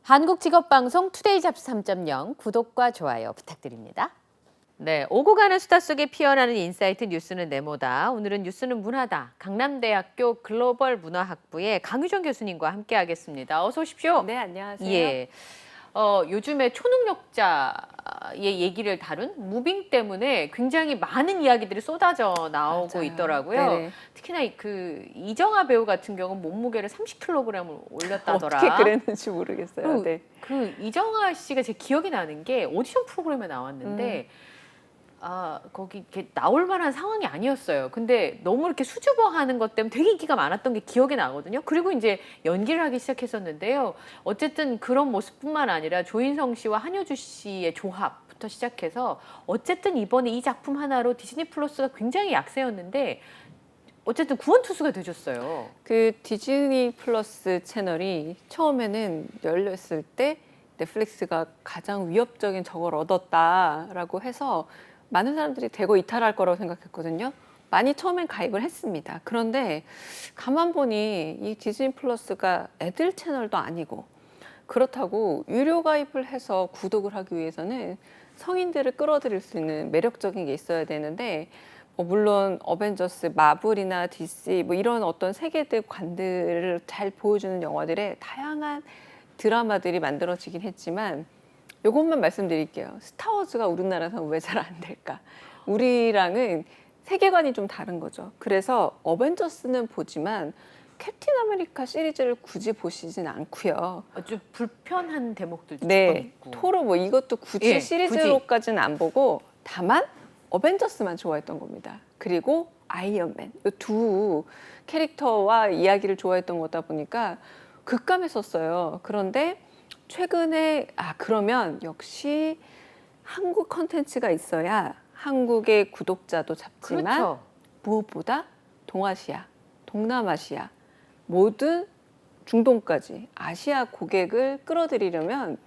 한국직업방송 투데이 잡스 3.0 구독과 좋아요 부탁드립니다. 네, 오고 가는 수다 속에 피어나는 인사이트 뉴스는 네모다. 오늘은 뉴스는 문화다. 강남대학교 글로벌 문화학부의 강유정 교수님과 함께하겠습니다. 어서 오십시오. 네, 안녕하세요. 예. 요즘에 초능력자의 얘기를 다룬 무빙 때문에 굉장히 많은 이야기들이 쏟아져 나오고 맞아요. 있더라고요. 네네. 특히나 그 이정아 배우 같은 경우는 몸무게를 30kg을 올렸다더라. 어떻게 그랬는지 모르겠어요. 그리고 네. 그 이정아 씨가 제 기억이 나는 게 오디션 프로그램에 나왔는데 거기 이렇게 나올 만한 상황이 아니었어요. 근데 너무 이렇게 수줍어하는 것 때문에 되게 인기가 많았던 게 기억이 나거든요. 그리고 이제 연기를 하기 시작했었는데요. 어쨌든 그런 모습뿐만 아니라 조인성 씨와 한효주 씨의 조합부터 시작해서 어쨌든 이번에 이 작품 하나로 디즈니 플러스가 굉장히 약세였는데 어쨌든 구원투수가 되줬어요. 그 디즈니 플러스 채널이 처음에는 열렸을 때 넷플릭스가 가장 위협적인 적을 얻었다라고 해서 많은 사람들이 대거 이탈할 거라고 생각했거든요. 많이 처음엔 가입을 했습니다. 그런데 가만 보니 이 디즈니 플러스가 애들 채널도 아니고 그렇다고 유료 가입을 해서 구독을 하기 위해서는 성인들을 끌어들일 수 있는 매력적인 게 있어야 되는데 물론 어벤져스, 마블이나 DC 뭐 이런 어떤 세계대 관들을 잘 보여주는 영화들의 다양한 드라마들이 만들어지긴 했지만 이것만 말씀드릴게요. 스타워즈가 우리나라에서는 왜 잘 안 될까? 우리랑은 세계관이 좀 다른 거죠. 그래서 어벤져스는 보지만 캡틴 아메리카 시리즈를 굳이 보시진 않고요. 아주 불편한 대목들도 조금 네, 있고. 토로 뭐 이것도 굳이 예, 시리즈로까지는 안 보고 다만 어벤져스만 좋아했던 겁니다. 그리고 아이언맨 이 두 캐릭터와 이야기를 좋아했던 거다 보니까 급감했었어요. 그런데 최근에 그러면 역시 한국 컨텐츠가 있어야 한국의 구독자도 잡지만 그렇죠. 무엇보다 동아시아, 동남아시아 모든 중동까지 아시아 고객을 끌어들이려면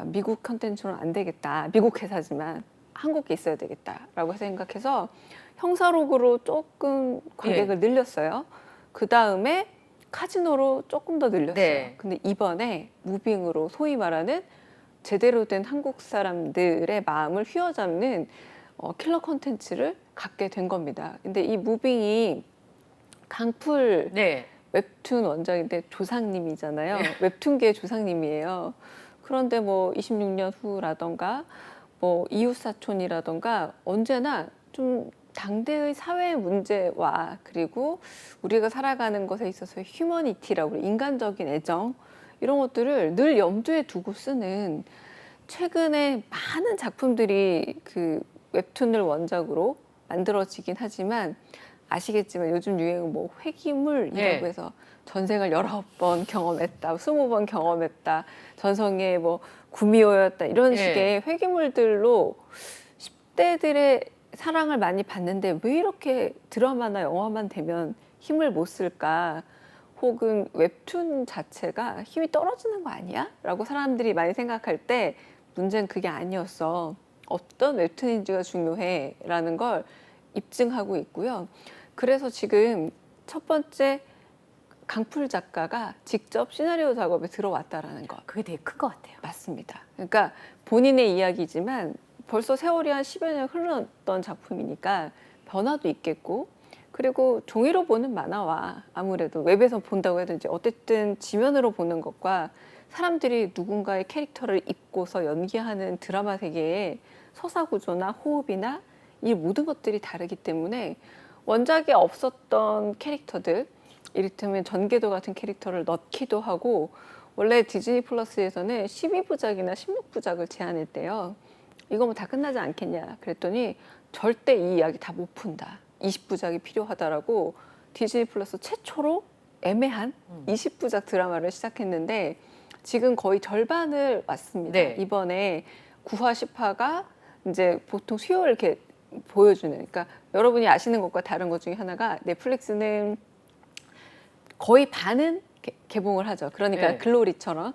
미국 컨텐츠는 안 되겠다. 미국 회사지만 한국에 있어야 되겠다라고 생각해서 형사록으로 조금 관객을 늘렸어요. 그 다음에 카지노로 조금 더 늘렸어요. 네. 근데 이번에 무빙으로 소위 말하는 제대로 된 한국 사람들의 마음을 휘어잡는 킬러 컨텐츠를 갖게 된 겁니다. 근데 이 무빙이 강풀 네. 웹툰 원작인데 조상님이잖아요. 웹툰계의 조상님이에요. 그런데 뭐 26년 후라던가 뭐 이웃사촌이라던가 언제나 좀 당대의 사회의 문제와 그리고 우리가 살아가는 것에 있어서 휴머니티라고 인간적인 애정 이런 것들을 늘 염두에 두고 쓰는 최근에 많은 작품들이 그 웹툰을 원작으로 만들어지긴 하지만 아시겠지만 요즘 유행은 뭐 회기물이라고 네. 해서 전생을 19번 경험했다, 20번 경험했다, 전성에 뭐 구미호였다 이런 네. 식의 회기물들로 10대들의 사랑을 많이 받는데 왜 이렇게 드라마나 영화만 되면 힘을 못 쓸까? 혹은 웹툰 자체가 힘이 떨어지는 거 아니야? 라고 사람들이 많이 생각할 때 문제는 그게 아니었어. 어떤 웹툰인지가 중요해 라는 걸 입증하고 있고요. 그래서 지금 첫 번째 강풀 작가가 직접 시나리오 작업에 들어왔다라는 것. 그게 되게 큰 것 같아요. 맞습니다. 그러니까 본인의 이야기지만 벌써 세월이 한 10여 년 흘렀던 작품이니까 변화도 있겠고 그리고 종이로 보는 만화와 아무래도 웹에서 본다고 해든지 어쨌든 지면으로 보는 것과 사람들이 누군가의 캐릭터를 입고서 연기하는 드라마 세계의 서사 구조나 호흡이나 이 모든 것들이 다르기 때문에 원작에 없었던 캐릭터들 이를테면 전개도 같은 캐릭터를 넣기도 하고 원래 디즈니 플러스에서는 12부작이나 16부작을 제안했대요. 이거 뭐 다 끝나지 않겠냐 그랬더니 절대 이 이야기 다 못 푼다. 20부작이 필요하다라고 디즈니 플러스 최초로 애매한 20부작 드라마를 시작했는데 지금 거의 절반을 왔습니다. 네. 이번에 9화, 10화가 이제 보통 수요일 이렇게 보여주는 그러니까 여러분이 아시는 것과 다른 것 중에 하나가 넷플릭스는 거의 반은 개봉을 하죠. 그러니까 네. 글로리처럼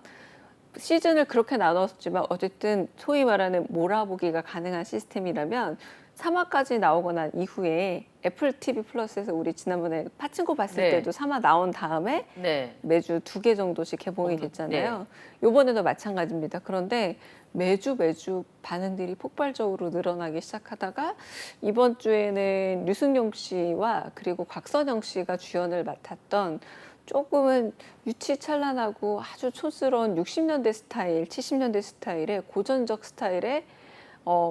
시즌을 그렇게 나눴지만 어쨌든 소위 말하는 몰아보기가 가능한 시스템이라면 3화까지 나오고 난 이후에 애플 TV 플러스에서 우리 지난번에 파친코 봤을 네. 때도 3화 나온 다음에 네. 매주 2개 정도씩 개봉이 됐잖아요. 요번에도 마찬가지입니다. 그런데 매주 반응들이 폭발적으로 늘어나기 시작하다가 이번 주에는 류승용 씨와 그리고 곽선영 씨가 주연을 맡았던 조금은 유치찬란하고 아주 촌스러운 60년대 스타일, 70년대 스타일의 고전적 스타일의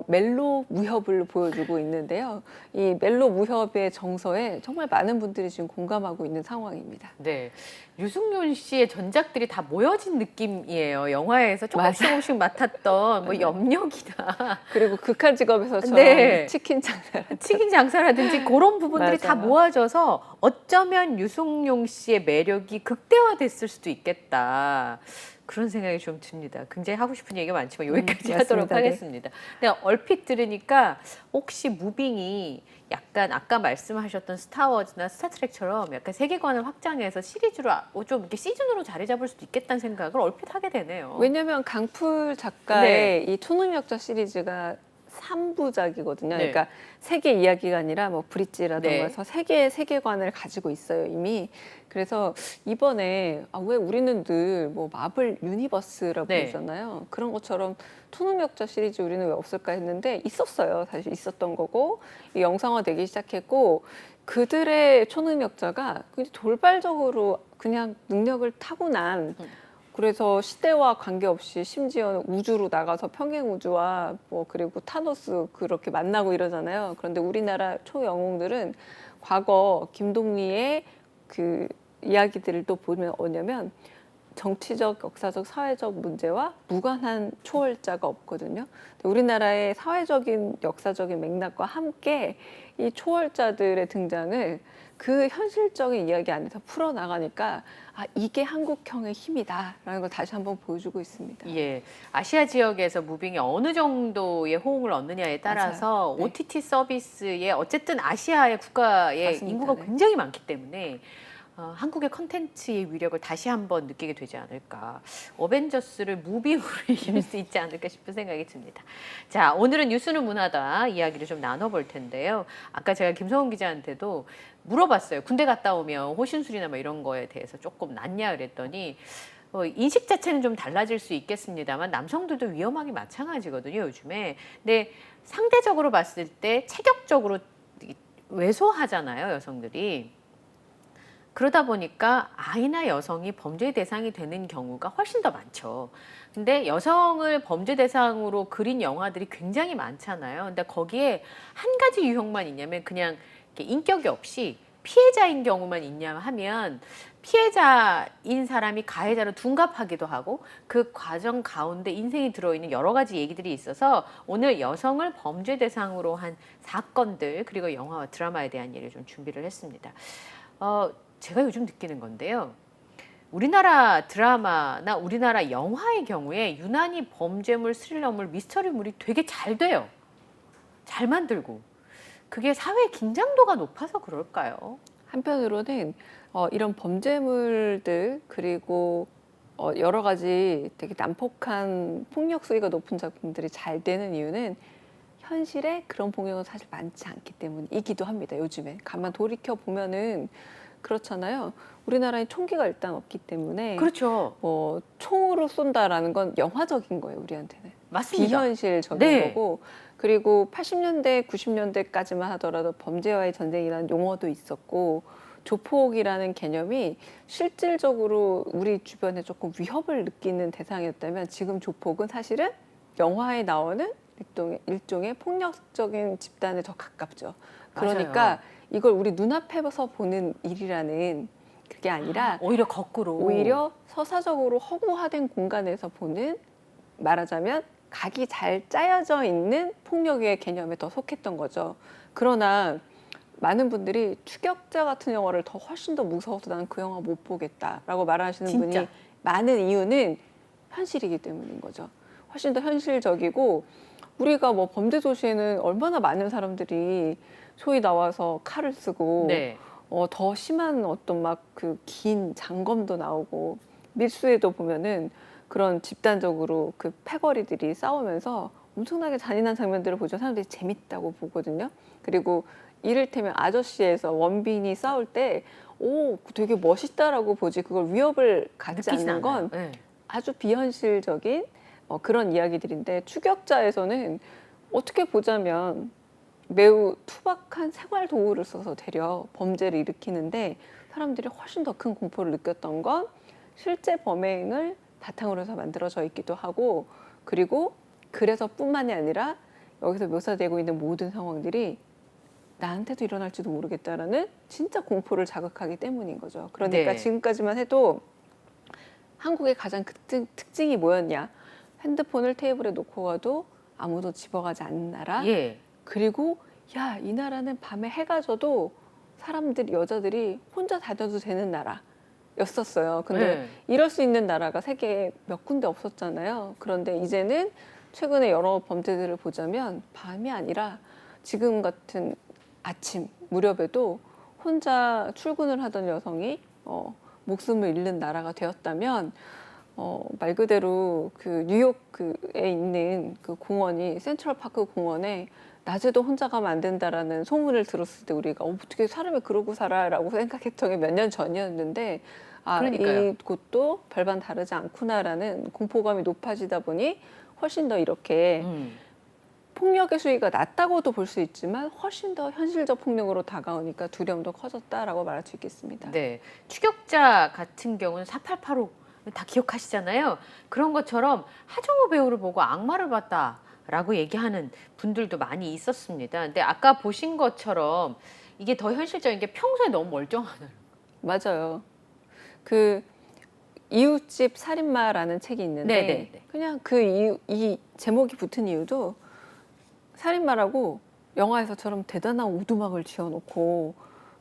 멜로 무협을 보여주고 있는데요. 이 멜로 무협의 정서에 정말 많은 분들이 지금 공감하고 있는 상황입니다. 네. 류승룡 씨의 전작들이 다 모여진 느낌이에요. 영화에서 조금씩 맡았던 뭐 염력이나 그리고 극한 직업에서처럼 네. 치킨 장사. 치킨 장사라든지 그런 부분들이 다 맞아요. 모아져서 어쩌면 류승룡 씨의 매력이 극대화됐을 수도 있겠다. 그런 생각이 좀 듭니다. 굉장히 하고 싶은 얘기가 많지만 여기까지 하도록 맞습니다. 하겠습니다. 근데 얼핏 들으니까 혹시 무빙이 약간 아까 말씀하셨던 스타워즈나 스타트rek처럼 약간 세계관을 확장해서 시리즈로 좀 이렇게 시즌으로 자리 잡을 수도 있겠다는 생각을 얼핏 하게 되네요. 왜냐하면 강풀 작가의 이 초능력자 시리즈가 3부작이거든요. 네. 그러니까 세계 이야기가 아니라 뭐 브릿지라든가 네. 해서 세계의 세계관을 가지고 있어요 이미. 그래서 이번에 왜 우리는 늘 뭐 마블 유니버스라고 네. 그러잖아요. 그런 것처럼 초능력자 시리즈 우리는 왜 없을까 했는데 있었어요. 사실 있었던 거고 이 영상화되기 시작했고 그들의 초능력자가 굉장히 돌발적으로 그냥 능력을 타고난 그래서 시대와 관계없이 심지어 우주로 나가서 평행 우주와 뭐 그리고 타노스 그렇게 만나고 이러잖아요. 그런데 우리나라 초영웅들은 과거 김동리의 그 이야기들을 또 보면 뭐냐면 정치적, 역사적, 사회적 문제와 무관한 초월자가 없거든요. 우리나라의 사회적인, 역사적인 맥락과 함께 이 초월자들의 등장을 그 현실적인 이야기 안에서 풀어나가니까 이게 한국형의 힘이다라는 걸 다시 한번 보여주고 있습니다. 예, 아시아 지역에서 무빙이 어느 정도의 호응을 얻느냐에 따라서 네. OTT 서비스에 어쨌든 아시아의 국가의 맞습니다. 인구가 네. 굉장히 많기 때문에 한국의 컨텐츠의 위력을 다시 한번 느끼게 되지 않을까. 어벤져스를 무빙으로 이길 수 있지 않을까 싶은 생각이 듭니다. 자, 오늘은 뉴스는 문화다 이야기를 좀 나눠볼 텐데요. 아까 제가 김성훈 기자한테도 물어봤어요. 군대 갔다 오면 호신술이나 뭐 이런 거에 대해서 조금 낫냐 그랬더니 인식 자체는 좀 달라질 수 있겠습니다만 남성들도 위험하기 마찬가지거든요, 요즘에. 근데 상대적으로 봤을 때 체격적으로 왜소하잖아요, 여성들이. 그러다 보니까 아이나 여성이 범죄 대상이 되는 경우가 훨씬 더 많죠. 근데 여성을 범죄 대상으로 그린 영화들이 굉장히 많잖아요. 근데 거기에 한 가지 유형만 있냐면 그냥 이렇게 인격이 없이 피해자인 경우만 있냐 하면 피해자인 사람이 가해자로 둔갑하기도 하고 그 과정 가운데 인생이 들어있는 여러 가지 얘기들이 있어서 오늘 여성을 범죄 대상으로 한 사건들 그리고 영화와 드라마에 대한 얘기를 좀 준비를 했습니다. 제가 요즘 느끼는 건데요. 우리나라 드라마나 우리나라 영화의 경우에 유난히 범죄물, 스릴러물, 미스터리물이 되게 잘 돼요. 잘 만들고. 그게 사회 긴장도가 높아서 그럴까요? 한편으로는 이런 범죄물들 그리고 여러 가지 되게 난폭한 폭력 수위가 높은 작품들이 잘 되는 이유는 현실에 그런 폭력은 사실 많지 않기 때문이기도 합니다. 요즘에 가만 돌이켜 보면은 그렇잖아요. 우리나라에 총기가 일단 없기 때문에 그렇죠. 뭐 총으로 쏜다라는 건 영화적인 거예요. 우리한테는 맞습니다. 비현실적인 네. 거고 그리고 80년대, 90년대까지만 하더라도 범죄와의 전쟁이라는 용어도 있었고 조폭이라는 개념이 실질적으로 우리 주변에 조금 위협을 느끼는 대상이었다면 지금 조폭은 사실은 영화에 나오는 일종의 폭력적인 집단에 더 가깝죠. 그러니까 맞아요. 이걸 우리 눈앞에서 보는 일이라는 그게 아니라 오히려 거꾸로. 오히려 서사적으로 허구화된 공간에서 보는 말하자면 각이 잘 짜여져 있는 폭력의 개념에 더 속했던 거죠. 그러나 많은 분들이 추격자 같은 영화를 훨씬 더 무서워서 나는 그 영화 못 보겠다라고 말하시는 진짜. 분이 많은 이유는 현실이기 때문인 거죠. 훨씬 더 현실적이고 우리가 뭐 범죄 도시에는 얼마나 많은 사람들이 소위 나와서 칼을 쓰고 네. 더 심한 어떤 막 그 긴 장검도 나오고 밀수에도 보면은 그런 집단적으로 그 패거리들이 싸우면서 엄청나게 잔인한 장면들을 보죠. 사람들이 재밌다고 보거든요. 그리고 이를테면 아저씨에서 원빈이 싸울 때 오, 되게 멋있다라고 보지 그걸 위협을 갖지 느끼진 않는 건 않아요. 네. 아주 비현실적인 그런 이야기들인데 추격자에서는 어떻게 보자면 매우 투박한 생활 도구를 써서 되려 범죄를 일으키는데 사람들이 훨씬 더 큰 공포를 느꼈던 건 실제 범행을 바탕으로 해서 만들어져 있기도 하고 그리고 그래서 뿐만이 아니라 여기서 묘사되고 있는 모든 상황들이 나한테도 일어날지도 모르겠다라는 진짜 공포를 자극하기 때문인 거죠. 그러니까 네. 지금까지만 해도 한국의 가장 특징이 뭐였냐? 핸드폰을 테이블에 놓고 가도 아무도 집어가지 않는 나라. 예. 그리고 야, 이 나라는 밤에 해가 져도 사람들이 여자들이 혼자 다녀도 되는 나라였었어요. 근데 네. 이럴 수 있는 나라가 세계에 몇 군데 없었잖아요. 그런데 이제는 최근에 여러 범죄들을 보자면 밤이 아니라 지금 같은 아침 무렵에도 혼자 출근을 하던 여성이 목숨을 잃는 나라가 되었다면 말 그대로 그 뉴욕에 있는 그 공원이 센트럴파크 공원에 낮에도 혼자 가면 안 된다라는 소문을 들었을 때 우리가 어떻게 사람이 그러고 살아라고 생각했던 게 몇 년 전이었는데 그러니까요. 이곳도 별반 다르지 않구나라는 공포감이 높아지다 보니 훨씬 더 이렇게 폭력의 수위가 낮다고도 볼 수 있지만 훨씬 더 현실적 폭력으로 다가오니까 두려움도 커졌다라고 말할 수 있겠습니다. 네. 추격자 같은 경우는 4885 다 기억하시잖아요. 그런 것처럼 하정우 배우를 보고 악마를 봤다라고 얘기하는 분들도 많이 있었습니다. 근데 아까 보신 것처럼 이게 더 현실적인 게 평소에 너무 멀쩡하는. 맞아요. 그 이웃집 살인마라는 책이 있는데 네네. 그냥 이 제목이 붙은 이유도 살인마라고 영화에서처럼 대단한 오두막을 지어놓고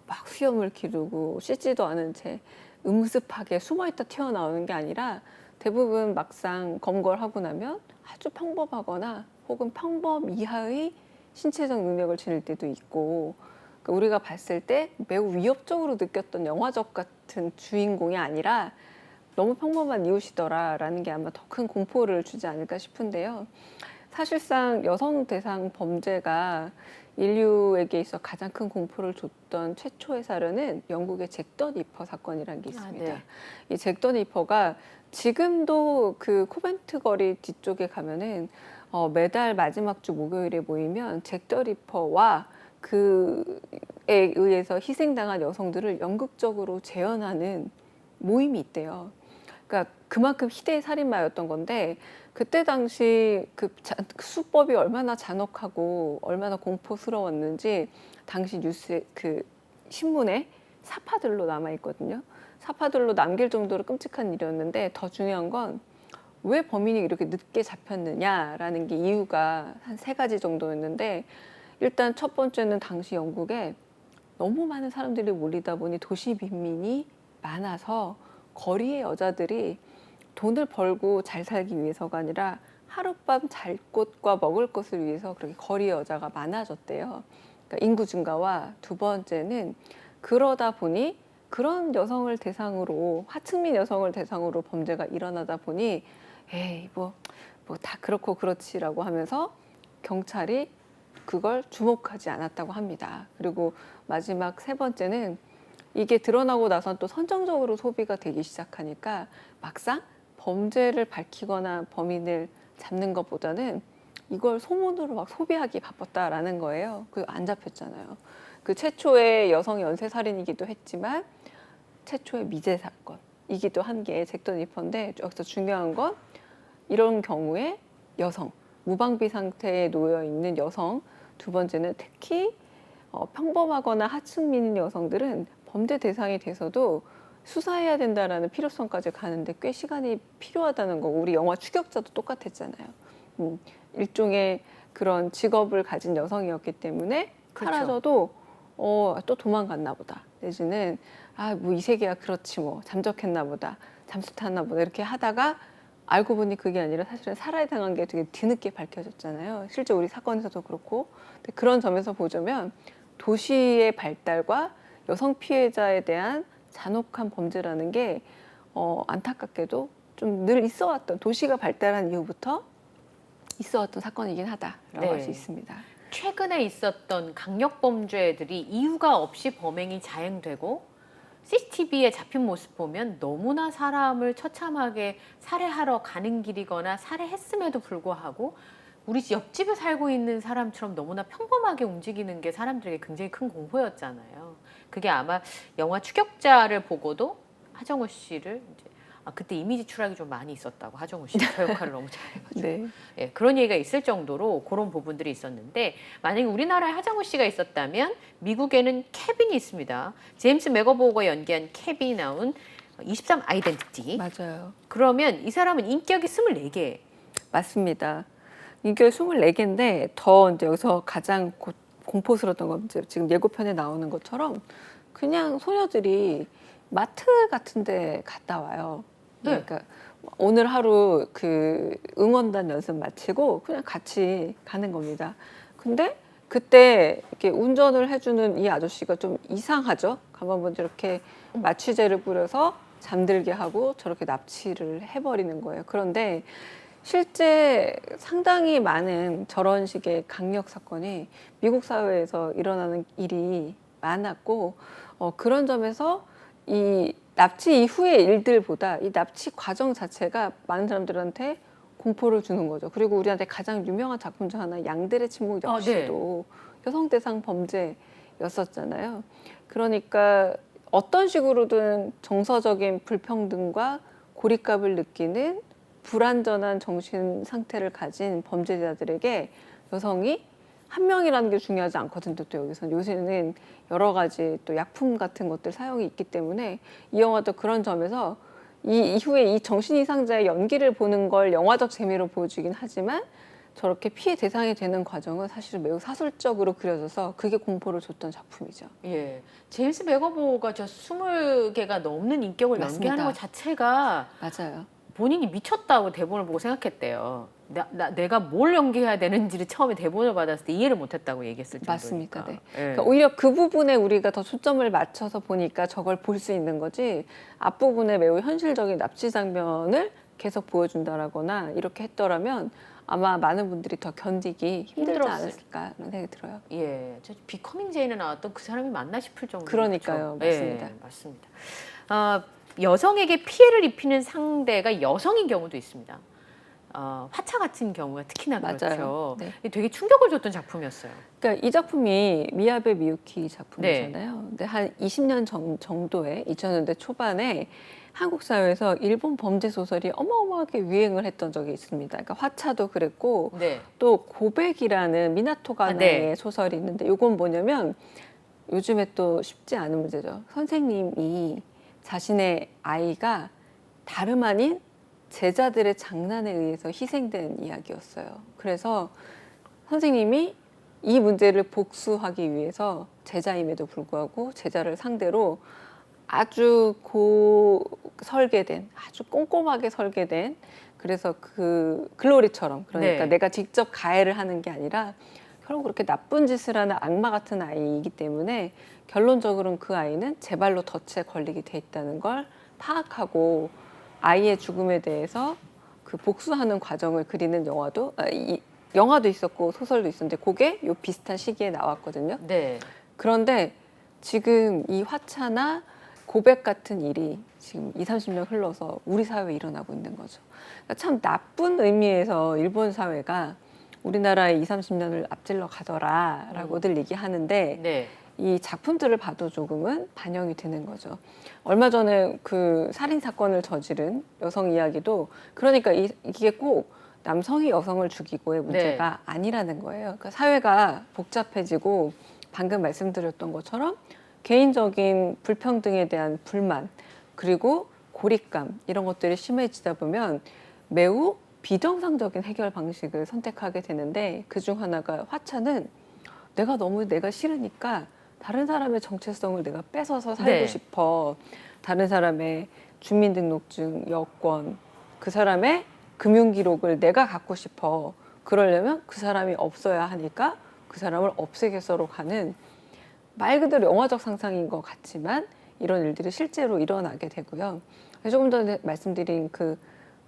막 수염을 기르고 씻지도 않은 채 음습하게 숨어있다 튀어나오는 게 아니라 대부분 막상 검거를 하고 나면 아주 평범하거나 혹은 평범 이하의 신체적 능력을 지닐 때도 있고 그러니까 우리가 봤을 때 매우 위협적으로 느꼈던 영화적 같은 주인공이 아니라 너무 평범한 이웃이더라라는 게 아마 더 큰 공포를 주지 않을까 싶은데요. 사실상 여성 대상 범죄가 인류에게 있어 가장 큰 공포를 줬던 최초의 사례는 영국의 잭 더 리퍼 사건이라는 게 있습니다. 네. 이 잭 더 리퍼가 지금도 그 코벤트 거리 뒤쪽에 가면은 매달 마지막 주 목요일에 모이면 잭 더 리퍼와 그에 의해서 희생당한 여성들을 연극적으로 재현하는 모임이 있대요. 그러니까 그만큼 희대의 살인마였던 건데 그때 당시 그 수법이 얼마나 잔혹하고 얼마나 공포스러웠는지 당시 뉴스에 그 신문에 사파들로 남아 있거든요. 사파들로 남길 정도로 끔찍한 일이었는데 더 중요한 건 왜 범인이 이렇게 늦게 잡혔느냐라는 게 이유가 한 3가지 정도였는데 일단 첫 번째는 당시 영국에 너무 많은 사람들이 몰리다 보니 도시 빈민이 많아서 거리의 여자들이 돈을 벌고 잘 살기 위해서가 아니라 하룻밤 잘 곳과 먹을 것을 위해서 그렇게 거리의 여자가 많아졌대요. 그러니까 인구 증가와 두 번째는 그러다 보니 그런 여성을 대상으로 하층민 여성을 대상으로 범죄가 일어나다 보니 에이 뭐 다 그렇고 그렇지라고 하면서 경찰이 그걸 주목하지 않았다고 합니다. 그리고 마지막 3번째는 이게 드러나고 나선 또 선정적으로 소비가 되기 시작하니까 막상 범죄를 밝히거나 범인을 잡는 것보다는 이걸 소문으로 막 소비하기 바빴다라는 거예요. 그 안 잡혔잖아요. 그 최초의 여성 연쇄 살인이기도 했지만 최초의 미제 사건이기도 한 게 잭 더 리퍼인데 여기서 중요한 건 이런 경우에 여성, 무방비 상태에 놓여 있는 여성, 두 번째는 특히 평범하거나 하층민인 여성들은 범죄 대상이 돼서도 수사해야 된다라는 필요성까지 가는데 꽤 시간이 필요하다는 거. 우리 영화 추격자도 똑같았잖아요. 일종의 그런 직업을 가진 여성이었기 때문에 그렇죠. 사라져도 또 도망갔나 보다. 내지는 뭐 이 세계야 그렇지 뭐 잠적했나 보다, 잠수 탔나 보다 이렇게 하다가 알고 보니 그게 아니라 사실은 살해에 당한 게 되게 뒤늦게 밝혀졌잖아요. 실제 우리 사건에서도 그렇고. 근데 그런 점에서 보자면 도시의 발달과 여성 피해자에 대한 잔혹한 범죄라는 게 안타깝게도 좀 늘 있어왔던 도시가 발달한 이후부터 있어왔던 사건이긴 하다라고 네. 할 수 있습니다. 최근에 있었던 강력 범죄들이 이유가 없이 범행이 자행되고 CCTV에 잡힌 모습 보면 너무나 사람을 처참하게 살해하러 가는 길이거나 살해했음에도 불구하고 우리 옆집에 살고 있는 사람처럼 너무나 평범하게 움직이는 게 사람들에게 굉장히 큰 공포였잖아요. 그게 아마 영화 추격자를 보고도 하정우 씨를 이제 그때 이미지 추락이 좀 많이 있었다고 하정우 씨가 저 역할을 너무 잘해가지고 네. 예, 그런 얘기가 있을 정도로 그런 부분들이 있었는데 만약에 우리나라에 하정우 씨가 있었다면 미국에는 케빈이 있습니다. 제임스 맥어버거가 연기한 케빈이 나온 23 아이덴티티. 맞아요. 그러면 이 사람은 인격이 24개. 맞습니다. 인격 24개인데 더 이제 여기서 가장 공포스러웠던 건 이제 지금 예고편에 나오는 것처럼 그냥 소녀들이 마트 같은 데 갔다 와요. 네. 그러니까 오늘 하루 그 응원단 연습 마치고 그냥 같이 가는 겁니다. 근데 그때 이렇게 운전을 해주는 이 아저씨가 좀 이상하죠. 가만 보면 이렇게 마취제를 뿌려서 잠들게 하고 저렇게 납치를 해버리는 거예요. 그런데 실제 상당히 많은 저런 식의 강력 사건이 미국 사회에서 일어나는 일이 많았고 그런 점에서 이 납치 이후의 일들보다 이 납치 과정 자체가 많은 사람들한테 공포를 주는 거죠. 그리고 우리한테 가장 유명한 작품 중 하나 양들의 침묵 역시도 여성 대상 범죄였었잖아요. 그러니까 어떤 식으로든 정서적인 불평등과 고립감을 느끼는 불안전한 정신 상태를 가진 범죄자들에게 여성이 한 명이라는 게 중요하지 않거든요. 또 여기서 요새는 여러 가지 또 약품 같은 것들 사용이 있기 때문에 이 영화도 그런 점에서 이 이후에 이 정신 이상자의 연기를 보는 걸 영화적 재미로 보여주긴 하지만 저렇게 피해 대상이 되는 과정은 사실 매우 사설적으로 그려져서 그게 공포를 줬던 작품이죠. 예, 제임스 맥어버거가 저 20개가 넘는 인격을 맞습니다. 연기하는 것 자체가 맞아요. 본인이 미쳤다고 대본을 보고 생각했대요. 내가 뭘 연기해야 되는지를 처음에 대본을 받았을 때 이해를 못했다고 얘기했을 정도니까. 맞습니다. 네. 예. 그러니까 오히려 그 부분에 우리가 더 초점을 맞춰서 보니까 저걸 볼 수 있는 거지 앞부분에 매우 현실적인 납치 장면을 계속 보여준다라거나 이렇게 했더라면 아마 많은 분들이 더 견디기 힘들지 힘들었을- 않았을까라는 생각이 들어요. 예, 저 비커밍 제인에 나왔던 그 사람이 맞나 싶을 정도로. 그러니까요. 그렇죠? 맞습니다. 예, 맞습니다. 여성에게 피해를 입히는 상대가 여성인 경우도 있습니다. 화차 같은 경우가 특히나 맞아요. 그렇죠. 네. 되게 충격을 줬던 작품이었어요. 그러니까 이 작품이 미야베 미유키 작품이잖아요. 근데 한 20년 정도에 2000년대 초반에 한국 사회에서 일본 범죄 소설이 어마어마하게 유행을 했던 적이 있습니다. 그러니까 화차도 그랬고 네. 또 고백이라는 미나토 가나의 네. 소설이 있는데 이건 뭐냐면 요즘에 또 쉽지 않은 문제죠. 선생님이 자신의 아이가 다름 아닌 제자들의 장난에 의해서 희생된 이야기였어요. 그래서 선생님이 이 문제를 복수하기 위해서 제자임에도 불구하고 제자를 상대로 아주 설계된, 아주 꼼꼼하게 설계된, 그래서 그 글로리처럼, 그러니까 네. 내가 직접 가해를 하는 게 아니라 결국 그렇게 나쁜 짓을 하는 악마 같은 아이이기 때문에 결론적으로는 그 아이는 제 발로 덫에 걸리게 돼 있다는 걸 파악하고 아이의 죽음에 대해서 그 복수하는 과정을 그리는 영화도 있었고 소설도 있었는데 그게 요 비슷한 시기에 나왔거든요. 네. 그런데 지금 이 화차나 고백 같은 일이 지금 20, 30년 흘러서 우리 사회에 일어나고 있는 거죠. 그러니까 참 나쁜 의미에서 일본 사회가 우리나라의 20, 30년을 앞질러 가더라라고들 얘기하는데 네. 이 작품들을 봐도 조금은 반영이 되는 거죠. 얼마 전에 그 살인 사건을 저지른 여성 이야기도 그러니까 이게 꼭 남성이 여성을 죽이고의 문제가 아니라는 거예요. 그러니까 사회가 복잡해지고 방금 말씀드렸던 것처럼 개인적인 불평등에 대한 불만 그리고 고립감 이런 것들이 심해지다 보면 매우 비정상적인 해결 방식을 선택하게 되는데 그중 하나가 화차는 내가 싫으니까 다른 사람의 정체성을 내가 뺏어서 살고 네. 싶어. 다른 사람의 주민등록증, 여권, 그 사람의 금융기록을 내가 갖고 싶어. 그러려면 그 사람이 없어야 하니까 그 사람을 없애겠어로 가는 말 그대로 영화적 상상인 것 같지만 이런 일들이 실제로 일어나게 되고요. 조금 전에 말씀드린 그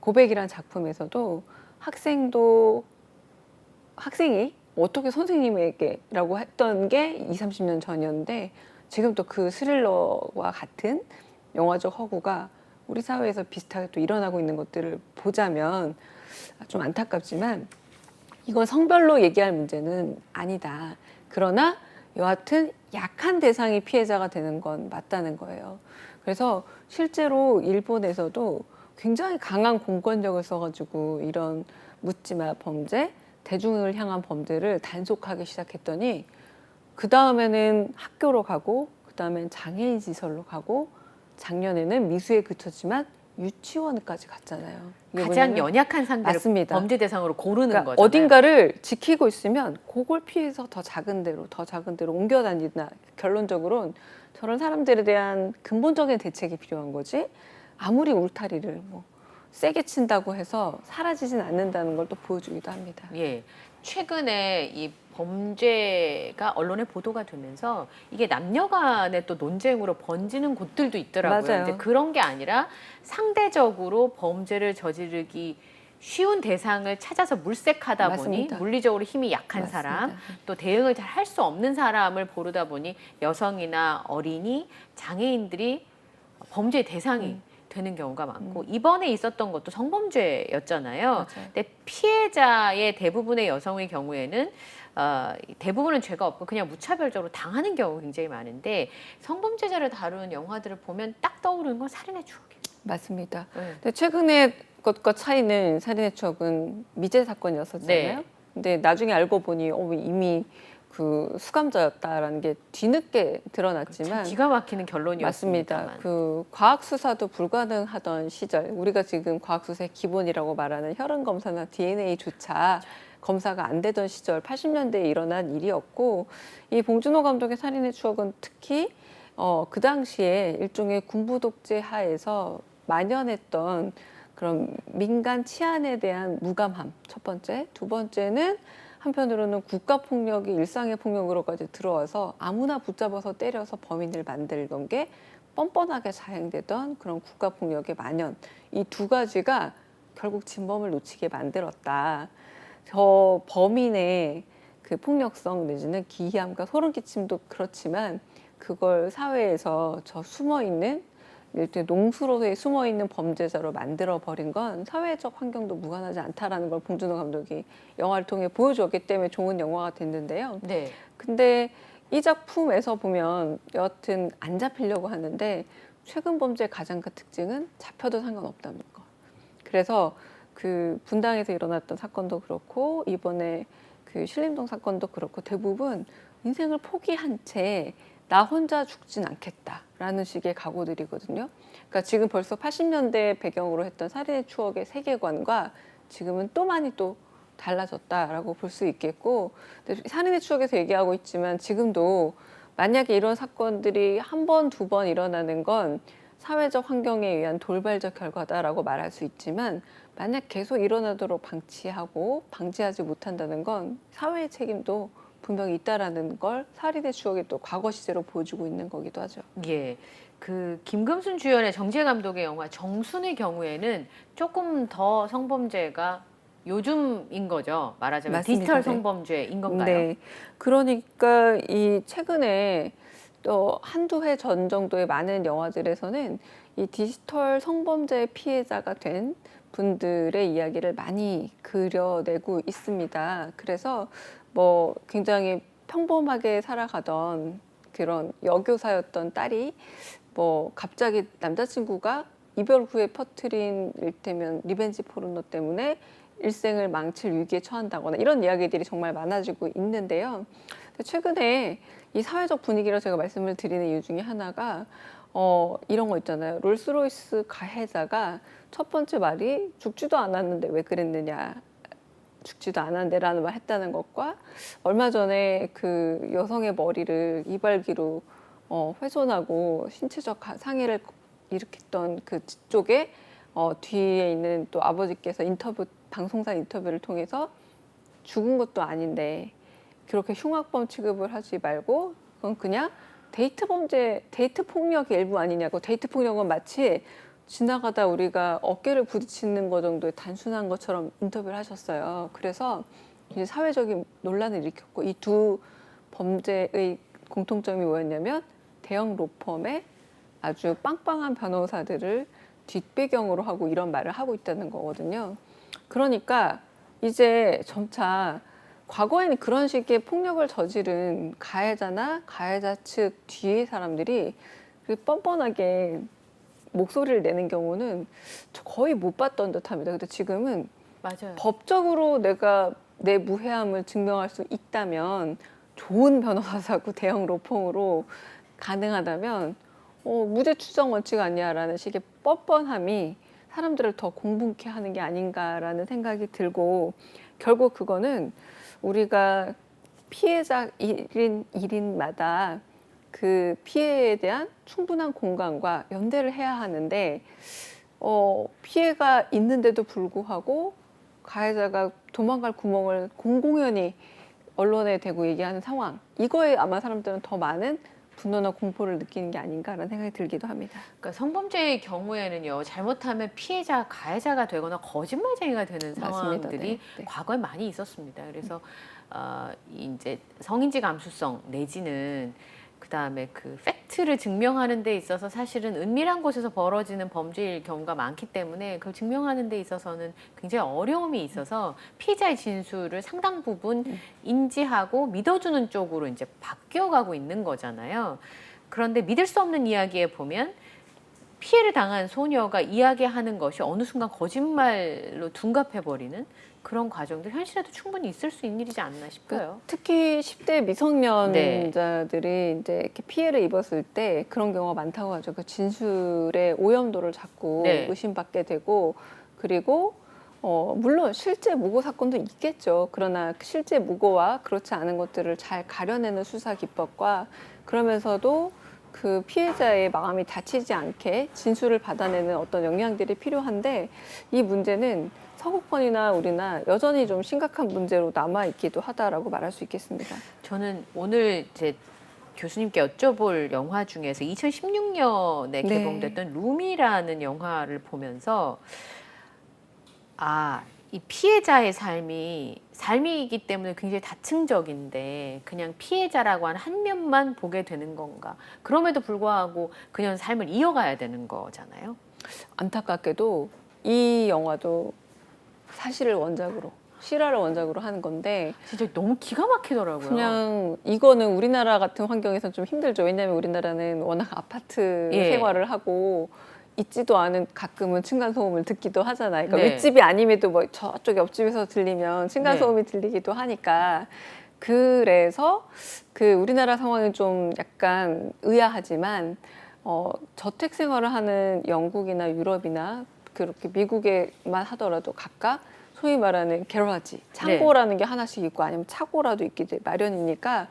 고백이란 작품에서도 학생도 학생이 어떻게 선생님에게라고 했던 게 20, 30년 전이었는데 지금 또 그 스릴러와 같은 영화적 허구가 우리 사회에서 비슷하게 또 일어나고 있는 것들을 보자면 좀 안타깝지만 이건 성별로 얘기할 문제는 아니다. 그러나 여하튼 약한 대상이 피해자가 되는 건 맞다는 거예요. 그래서 실제로 일본에서도 굉장히 강한 공권력을 써가지고 이런 묻지마 범죄, 대중을 향한 범죄를 단속하기 시작했더니 그 다음에는 학교로 가고 그 다음엔 장애인 시설로 가고 작년에는 미수에 그쳤지만 유치원까지 갔잖아요. 이게 가장 뭐냐면 연약한 상대를 맞습니다. 범죄 대상으로 고르는 그러니까 거잖아요. 어딘가를 지키고 있으면 그걸 피해서 더 작은 데로 옮겨 다닌다. 결론적으로는 저런 사람들에 대한 근본적인 대책이 필요한 거지. 아무리 울타리를 뭐 세게 친다고 해서 사라지진 않는다는 걸 또 보여주기도 합니다. 예. 최근에 이 범죄가 언론에 보도가 되면서 이게 남녀 간의 또 논쟁으로 번지는 곳들도 있더라고요. 맞아요. 이제 그런 게 아니라 상대적으로 범죄를 저지르기 쉬운 대상을 찾아서 물색하다 맞습니다. 보니 물리적으로 힘이 약한 맞습니다. 사람, 또 대응을 잘 할 수 없는 사람을 고르다 보니 여성이나 어린이, 장애인들이 범죄의 대상이 되는 경우가 많고 이번에 있었던 것도 성범죄였잖아요. 맞아요. 근데 피해자의 대부분의 여성의 경우에는 대부분은 죄가 없고 그냥 무차별적으로 당하는 경우가 굉장히 많은데 성범죄자를 다루는 영화들을 보면 딱 떠오르는 건 살인의 추억이에요. 맞습니다. 네. 근데 최근에 것과 차이는 살인의 추억은 미제 사건이었었잖아요. 네. 근데 나중에 알고 보니 이미 그 수감자였다라는 게 뒤늦게 드러났지만 기가 막히는 결론이었습니다만. 맞습니다. 그 과학 수사도 불가능하던 시절, 우리가 지금 과학 수사의 기본이라고 말하는 혈흔 검사나 DNA조차 검사가 안 되던 시절 80년대에 일어난 일이었고 이 봉준호 감독의 살인의 추억은 특히 그 당시에 일종의 군부 독재 하에서 만연했던 그런 민간 치안에 대한 무감함 첫 번째, 두 번째는 한편으로는 국가폭력이 일상의 폭력으로까지 들어와서 아무나 붙잡아서 때려서 범인을 만들던 게 뻔뻔하게 자행되던 그런 국가폭력의 만연. 이 두 가지가 결국 진범을 놓치게 만들었다. 저 범인의 그 폭력성 내지는 기이함과 소름 끼침도 그렇지만 그걸 사회에서 저 숨어있는 일종의 농수로에 숨어있는 범죄자로 만들어버린 건 사회적 환경도 무관하지 않다라는 걸 봉준호 감독이 영화를 통해 보여줬기 때문에 좋은 영화가 됐는데요. 네. 근데 이 작품에서 보면 여하튼 안 잡히려고 하는데 최근 범죄의 가장 큰 특징은 잡혀도 상관없다는 거. 그래서 그 분당에서 일어났던 사건도 그렇고 이번에 그 신림동 사건도 그렇고 대부분 인생을 포기한 채 나 혼자 죽진 않겠다라는 식의 각오들이거든요. 그러니까 지금 벌써 80년대 배경으로 했던 살인의 추억의 세계관과 지금은 또 많이 또 달라졌다라고 볼 수 있겠고, 근데 살인의 추억에서 얘기하고 있지만 지금도 만약에 이런 사건들이 한 번, 두 번 일어나는 건 사회적 환경에 의한 돌발적 결과다라고 말할 수 있지만 만약 계속 일어나도록 방지하지 못한다는 건 사회의 책임도 분명히 있다라는 걸 살인의 추억이 또 과거 시제로 보여주고 있는 거기도 하죠. 예. 그 김금순 주연의 정지혜 감독의 영화 정순의 경우에는 조금 더 성범죄가 요즘인 거죠. 말하자면 맞습니다. 디지털 네. 성범죄인 건가요? 네. 그러니까 이 최근에 또 한두 해 전 정도의 많은 영화들에서는 이 디지털 성범죄 피해자가 된 분들의 이야기를 많이 그려내고 있습니다. 그래서 뭐 굉장히 평범하게 살아가던 그런 여교사였던 딸이 뭐 갑자기 남자친구가 이별 후에 퍼뜨린 일테면 리벤지 포르노 때문에 일생을 망칠 위기에 처한다거나 이런 이야기들이 정말 많아지고 있는데요. 최근에 이 사회적 분위기로 제가 말씀을 드리는 이유 중에 하나가 이런 거 있잖아요. 롤스로이스 가해자가 첫 번째 말이 죽지도 않았는데 왜 그랬느냐. 죽지도 않았는데라는 말 했다는 것과 얼마 전에 그 여성의 머리를 이발기로 훼손하고 신체적 상해를 일으켰던 그 쪽에 뒤에 있는 또 아버지께서 방송사 인터뷰를 통해서 죽은 것도 아닌데 그렇게 흉악범 취급을 하지 말고 그건 그냥 데이트 폭력의 일부 아니냐고. 데이트 폭력은 마치 지나가다 우리가 어깨를 부딪히는 것 정도의 단순한 것처럼 인터뷰를 하셨어요. 그래서 이제 사회적인 논란을 일으켰고 이 두 범죄의 공통점이 뭐였냐면 대형 로펌에 아주 빵빵한 변호사들을 뒷배경으로 하고 이런 말을 하고 있다는 거거든요. 그러니까 이제 점차 과거에는 그런 식의 폭력을 저지른 가해자나 가해자 측 뒤의 사람들이 뻔뻔하게 목소리를 내는 경우는 거의 못 봤던 듯합니다. 근데 지금은 맞아요. 법적으로 내가 내 무해함을 증명할 수 있다면 좋은 변호사 사고 대형 로펌으로 가능하다면 무죄 추정 원칙 아니야라는 식의 뻔뻔함이 사람들을 더 공분케 하는 게 아닌가라는 생각이 들고 결국 그거는 우리가 피해자 1인마다 그 피해에 대한 충분한 공감과 연대를 해야 하는데 피해가 있는데도 불구하고 가해자가 도망갈 구멍을 공공연히 언론에 대고 얘기하는 상황 이거에 아마 사람들은 더 많은 분노나 공포를 느끼는 게 아닌가라는 생각이 들기도 합니다. 그러니까 성범죄의 경우에는요, 잘못하면 피해자, 가해자가 되거나 거짓말쟁이가 되는 맞습니다. 상황들이 네. 과거에 많이 있었습니다. 그래서 이제 성인지 감수성 내지는 그다음에 그 팩트를 증명하는 데 있어서 사실은 은밀한 곳에서 벌어지는 범죄일 경우가 많기 때문에 그걸 증명하는 데 있어서는 굉장히 어려움이 있어서 피해자의 진술을 상당 부분 인지하고 믿어주는 쪽으로 이제 바뀌어가고 있는 거잖아요. 그런데 믿을 수 없는 이야기에 보면 피해를 당한 소녀가 이야기하는 것이 어느 순간 거짓말로 둔갑해버리는 그런 과정들 현실에도 충분히 있을 수 있는 일이지 않나 싶어요. 특히 10대 미성년자들이 이제 이렇게 피해를 입었을 때 그런 경우가 많다고 하죠. 그 진술의 오염도를 자꾸 네. 의심받게 되고 그리고 물론 실제 무고 사건도 있겠죠. 그러나 실제 무고와 그렇지 않은 것들을 잘 가려내는 수사 기법과 그러면서도 그 피해자의 마음이 다치지 않게 진술을 받아내는 어떤 역량들이 필요한데 이 문제는 서구권이나 우리나 여전히 좀 심각한 문제로 남아있기도 하다라고 말할 수 있겠습니다. 저는 오늘 이제 교수님께 여쭤볼 영화 중에서 2016년에 네. 개봉됐던 룸이라는 영화를 보면서 이 피해자의 삶이기 때문에 굉장히 다층적인데 그냥 피해자라고 하는 한 면만 보게 되는 건가? 그럼에도 불구하고 그녀는 삶을 이어가야 되는 거잖아요. 안타깝게도 이 영화도 사실을 원작으로 실화를 원작으로 하는 건데 진짜 너무 기가 막히더라고요. 그냥 이거는 우리나라 같은 환경에서는 좀 힘들죠. 왜냐하면 우리나라는 워낙 아파트 예. 생활을 하고 있지도 않은 가끔은 층간소음을 듣기도 하잖아요. 그러니까 네. 윗집이 아님에도 뭐 저쪽 옆집에서 들리면 층간소음이 들리기도 하니까 그래서 그 우리나라 상황이 좀 약간 의아하지만 저택 생활을 하는 영국이나 유럽이나 그렇게 미국에만 하더라도 각각 소위 말하는 게러지, 창고라는 게 하나씩 있고 아니면 차고라도 있기 마련이니까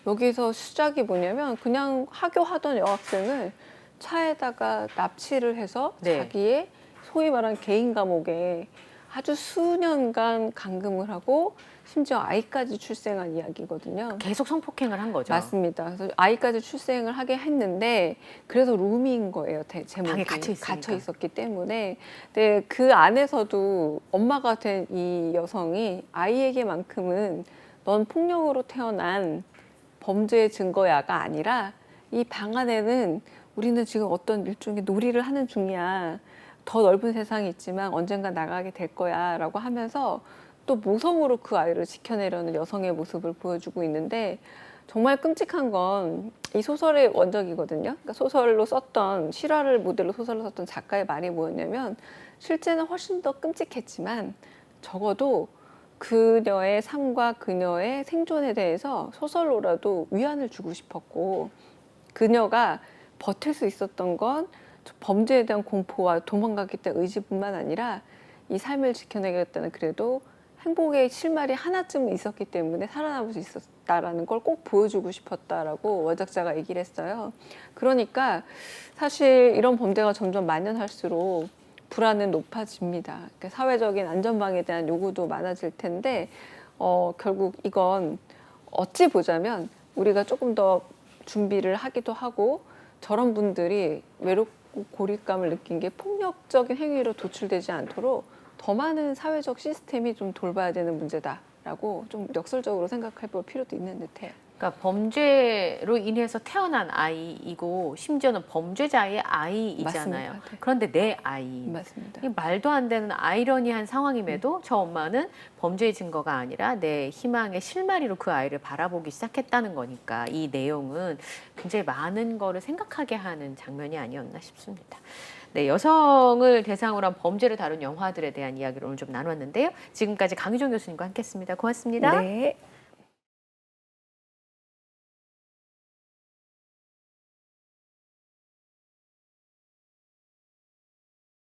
여기서 시작이 뭐냐면 그냥 하교하던 여학생을 차에다가 납치를 해서 네. 자기의 소위 말하는 개인 감옥에 아주 수년간 감금을 하고 심지어 아이까지 출생한 이야기거든요. 계속 성폭행을 한 거죠. 맞습니다. 그래서 아이까지 출생을 하게 했는데 그래서 룸인 거예요. 제목이 방에 갇혀 있으니까. 갇혀 있었기 때문에. 근데 그 안에서도 엄마가 된 이 여성이 아이에게만큼은 넌 폭력으로 태어난 범죄의 증거야가 아니라 이 방 안에는 우리는 지금 어떤 일종의 놀이를 하는 중이야. 더 넓은 세상이 있지만 언젠가 나가게 될 거야 라고 하면서 또 모성으로 그 아이를 지켜내려는 여성의 모습을 보여주고 있는데 정말 끔찍한 건 이 소설의 원작이거든요. 그러니까 소설로 썼던 실화를 모델로 소설로 썼던 작가의 말이 뭐였냐면 실제는 훨씬 더 끔찍했지만 적어도 그녀의 삶과 그녀의 생존에 대해서 소설로라도 위안을 주고 싶었고 그녀가 버틸 수 있었던 건 범죄에 대한 공포와 도망가겠다는 의지뿐만 아니라 이 삶을 지켜내겠다는 그래도 행복의 실마리 하나쯤은 있었기 때문에 살아남을 수 있었다라는 걸 꼭 보여주고 싶었다라고 원작자가 얘기를 했어요. 그러니까 사실 이런 범죄가 점점 만연할수록 불안은 높아집니다. 그러니까 사회적인 안전망에 대한 요구도 많아질 텐데 결국 이건 어찌 보자면 우리가 조금 더 준비를 하기도 하고 저런 분들이 외롭고 고립감을 느낀 게 폭력적인 행위로 도출되지 않도록 더 많은 사회적 시스템이 좀 돌봐야 되는 문제다. 라고 좀 역설적으로 생각해 볼 필요도 있는 듯해요. 그러니까 범죄로 인해서 태어난 아이이고 심지어는 범죄자의 아이이잖아요. 맞습니다. 네. 그런데 내 아이. 맞습니다. 이 말도 안 되는 아이러니한 상황임에도 저 엄마는 범죄의 증거가 아니라 내 희망의 실마리로 그 아이를 바라보기 시작했다는 거니까 이 내용은 굉장히 많은 거를 생각하게 하는 장면이 아니었나 싶습니다. 네, 여성을 대상으로 한 범죄를 다룬 영화들에 대한 이야기를 오늘 좀 나눴는데요. 지금까지 강유정 교수님과 함께했습니다. 고맙습니다. 네.